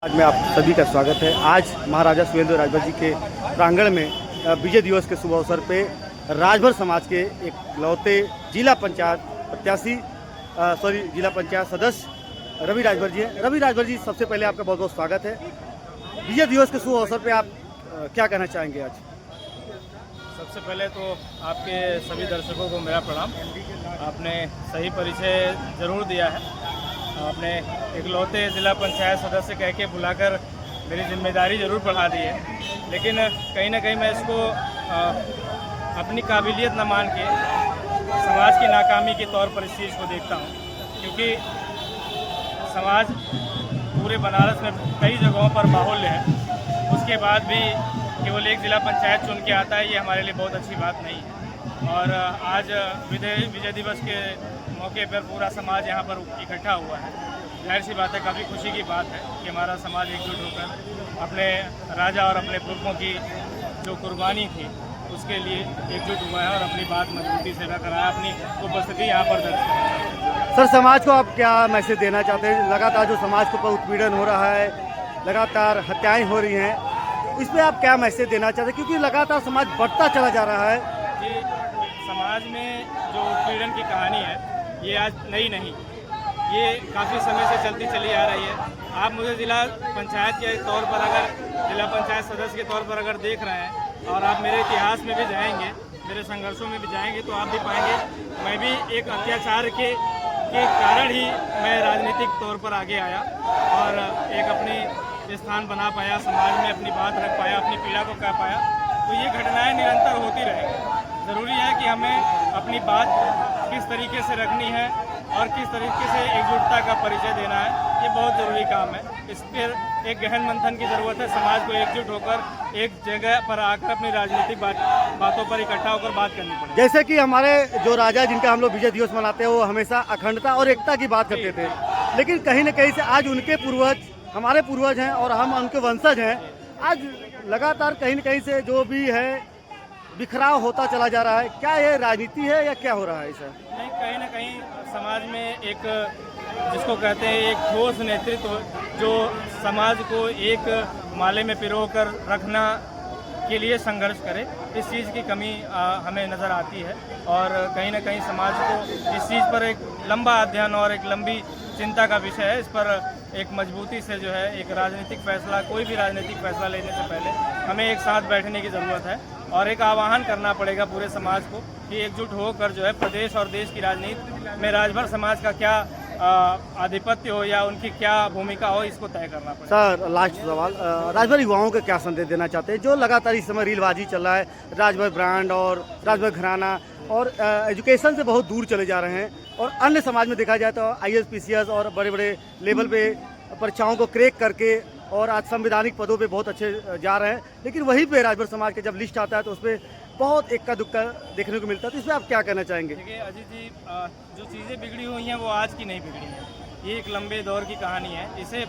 आज में आप सभी का स्वागत है। आज महाराजा सुहेलदेव राजभर जी के प्रांगण में विजय दिवस के शुभ अवसर पे राजभर समाज के एक लौते जिला पंचायत सदस्य रवि राजभर जी हैं। रवि राजभर जी, सबसे पहले आपका बहुत बहुत स्वागत है। विजय दिवस के शुभ अवसर पे आप क्या कहना चाहेंगे आज? सबसे पहले तो आपके सभी दर्शकों को मेरा प्रणाम। आपने सही परिचय ज़रूर दिया है। आपने इकलौते जिला पंचायत सदस्य कह के बुलाकर मेरी जिम्मेदारी ज़रूर बढ़ा दी है, लेकिन कहीं ना कहीं मैं इसको अपनी काबिलियत न मान के समाज की नाकामी के तौर पर इस चीज़ को देखता हूँ, क्योंकि समाज पूरे बनारस में कई जगहों पर बाहुल्य है, उसके बाद भी केवल एक जिला पंचायत चुन के आता है, ये हमारे लिए बहुत अच्छी बात नहीं है। और आज विजय दिवस के मौके पर पूरा समाज यहाँ पर इकट्ठा हुआ है। जाहिर सी बात है, काफ़ी खुशी की बात है कि हमारा समाज एकजुट होकर अपने राजा और अपने पुरखों की जो कुर्बानी थी उसके लिए एकजुट हुआ है और अपनी बात मजबूती से रख रहा है, अपनी उपस्थिति यहाँ पर दर्ज कर रहा है। सर, समाज को आप क्या मैसेज देना चाहते हैं? लगातार जो समाज के ऊपर उत्पीड़न हो रहा है, लगातार हत्याएँ हो रही हैं, इस पर आप क्या मैसेज देना चाहते हैं? क्योंकि लगातार समाज बढ़ता चला जा रहा है। जी, समाज में जो उत्पीड़न की कहानी है ये आज नई नहीं, ये काफ़ी समय से चलती चली आ रही है। आप मुझे जिला पंचायत के तौर पर, अगर जिला पंचायत सदस्य के तौर पर अगर देख रहे हैं और आप मेरे इतिहास में भी जाएंगे, मेरे संघर्षों में भी जाएंगे, तो आप भी पाएंगे मैं भी एक अत्याचार के कारण ही मैं राजनीतिक तौर पर आगे आया और एक अपनी स्थान बना पाया, समाज में अपनी बात रख पाया, अपनी पीड़ा को कह पाया। तो ये घटनाएं निरंतर होती रहेंगी। ज़रूरी है कि हमें अपनी बात किस तरीके से रखनी है और किस तरीके से एकजुटता का परिचय देना है, ये बहुत ज़रूरी काम है। इस पर एक गहन मंथन की ज़रूरत है। समाज को एकजुट होकर एक जगह पर आकर अपनी राजनीतिक बातों पर इकट्ठा होकर बात करनी पड़ेगी। जैसे कि हमारे जो राजा जिनका हम लोग विजय दिवस मनाते हैं, वो हमेशा अखंडता और एकता की बात करते थे, लेकिन कहीं न कहीं से आज उनके पूर्वज हमारे पूर्वज हैं और हम उनके वंशज हैं। आज लगातार कहीं न कहीं से जो भी है बिखराव होता चला जा रहा है। क्या ये राजनीति है या क्या हो रहा है इसे? नहीं, कहीं ना कहीं समाज में एक जिसको कहते हैं एक ठोस नेतृत्व जो समाज को एक माले में पिरो कर रखना के लिए संघर्ष करे, इस चीज़ की कमी हमें नज़र आती है। और कहीं ना कहीं समाज को इस चीज़ पर एक लंबा अध्ययन और एक लंबी चिंता का विषय है। इस पर एक मजबूती से जो है एक राजनीतिक फैसला, कोई भी राजनीतिक फैसला लेने से पहले हमें एक साथ बैठने की ज़रूरत है और एक आह्वान करना पड़ेगा पूरे समाज को कि एकजुट होकर जो है प्रदेश और देश की राजनीति में राजभर समाज का क्या आधिपत्य हो या उनकी क्या भूमिका हो, इसको तय करना पड़ेगा। सर, लास्ट सवाल, राजभर युवाओं को क्या संदेश देना चाहते हैं जो लगातार इस समय रीलबाजी चल रहा है, राजभर ब्रांड और राजभर घराना और एजुकेशन से बहुत दूर चले जा रहे हैं, और अन्य समाज में देखा जाए तो IAS PCS और बड़े बड़े लेवल पे परीक्षाओं को क्रैक करके और आज संवैधानिक पदों पे बहुत अच्छे जा रहे हैं, लेकिन वहीं पे राजभर समाज के जब लिस्ट आता है तो उस पर बहुत इक्का दुक्का देखने को मिलता है। तो इसमें आप क्या कहना चाहेंगे? देखिए अजीत जी, जो चीज़ें बिगड़ी हुई हैं वो आज की नहीं बिगड़ी हैं, ये एक लंबे दौर की कहानी है। इसे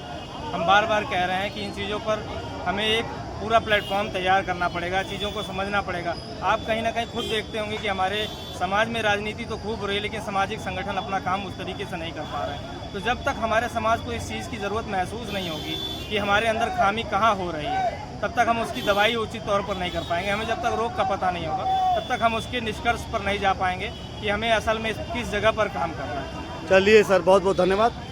हम बार बार कह रहे हैं कि इन चीज़ों पर हमें एक पूरा प्लेटफॉर्म तैयार करना पड़ेगा, चीज़ों को समझना पड़ेगा। आप कहीं ना कहीं खुद देखते होंगे कि हमारे समाज में राजनीति तो खूब हो रही है, लेकिन सामाजिक संगठन अपना काम उस तरीके से नहीं कर पा रहे हैं। तो जब तक हमारे समाज को इस चीज़ की ज़रूरत महसूस नहीं होगी कि हमारे अंदर खामी कहाँ हो रही है, तब तक हम उसकी दवाई उचित तौर पर नहीं कर पाएंगे। हमें जब तक रोग का पता नहीं होगा, तब तक हम उसके निष्कर्ष पर नहीं जा पाएंगे कि हमें असल में किस जगह पर काम करना है। चलिए सर, बहुत बहुत धन्यवाद।